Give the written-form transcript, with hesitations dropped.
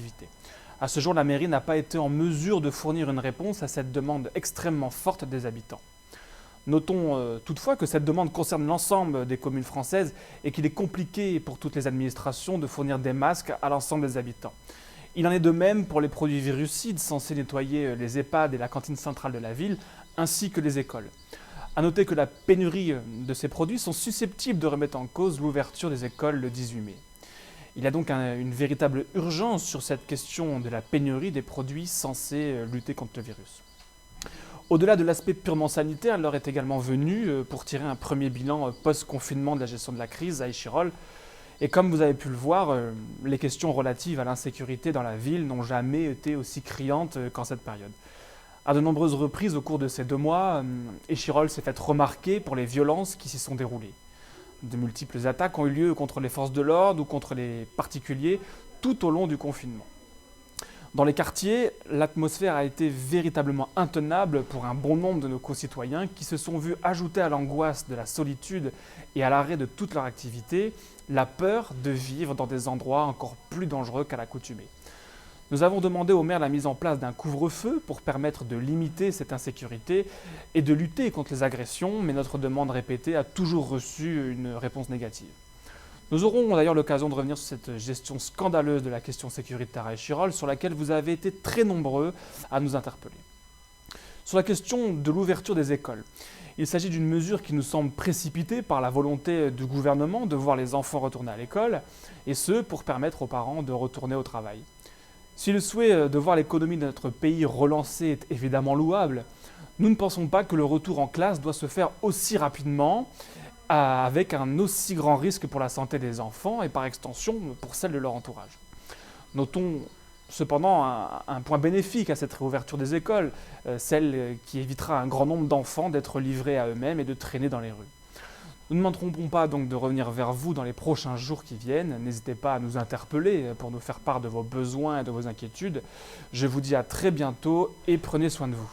activité. À ce jour, la mairie n'a pas été en mesure de fournir une réponse à cette demande extrêmement forte des habitants. Notons toutefois que cette demande concerne l'ensemble des communes françaises et qu'il est compliqué pour toutes les administrations de fournir des masques à l'ensemble des habitants. Il en est de même pour les produits virucides censés nettoyer les EHPAD et la cantine centrale de la ville, ainsi que les écoles. A noter que la pénurie de ces produits sont susceptibles de remettre en cause l'ouverture des écoles le 18 mai. Il y a donc une véritable urgence sur cette question de la pénurie des produits censés lutter contre le virus. Au-delà de l'aspect purement sanitaire, l'heure est également venue pour tirer un premier bilan post-confinement de la gestion de la crise à Échirolles. Et comme vous avez pu le voir, les questions relatives à l'insécurité dans la ville n'ont jamais été aussi criantes qu'en cette période. À de nombreuses reprises au cours de ces 2 mois, Échirolles s'est fait remarquer pour les violences qui s'y sont déroulées. De multiples attaques ont eu lieu contre les forces de l'ordre ou contre les particuliers tout au long du confinement. Dans les quartiers, l'atmosphère a été véritablement intenable pour un bon nombre de nos concitoyens qui se sont vus ajouter à l'angoisse de la solitude et à l'arrêt de toute leur activité, la peur de vivre dans des endroits encore plus dangereux qu'à l'accoutumée. Nous avons demandé au maire la mise en place d'un couvre-feu pour permettre de limiter cette insécurité et de lutter contre les agressions, mais notre demande répétée a toujours reçu une réponse négative. Nous aurons d'ailleurs l'occasion de revenir sur cette gestion scandaleuse de la question sécuritaire à Échirolles, sur laquelle vous avez été très nombreux à nous interpeller. Sur la question de l'ouverture des écoles, il s'agit d'une mesure qui nous semble précipitée par la volonté du gouvernement de voir les enfants retourner à l'école, et ce, pour permettre aux parents de retourner au travail. Si le souhait de voir l'économie de notre pays relancée est évidemment louable, nous ne pensons pas que le retour en classe doit se faire aussi rapidement, avec un aussi grand risque pour la santé des enfants et par extension pour celle de leur entourage. Notons cependant un point bénéfique à cette réouverture des écoles, celle qui évitera à un grand nombre d'enfants d'être livrés à eux-mêmes et de traîner dans les rues. Nous ne manquerons pas donc de revenir vers vous dans les prochains jours qui viennent. N'hésitez pas à nous interpeller pour nous faire part de vos besoins et de vos inquiétudes. Je vous dis à très bientôt et prenez soin de vous.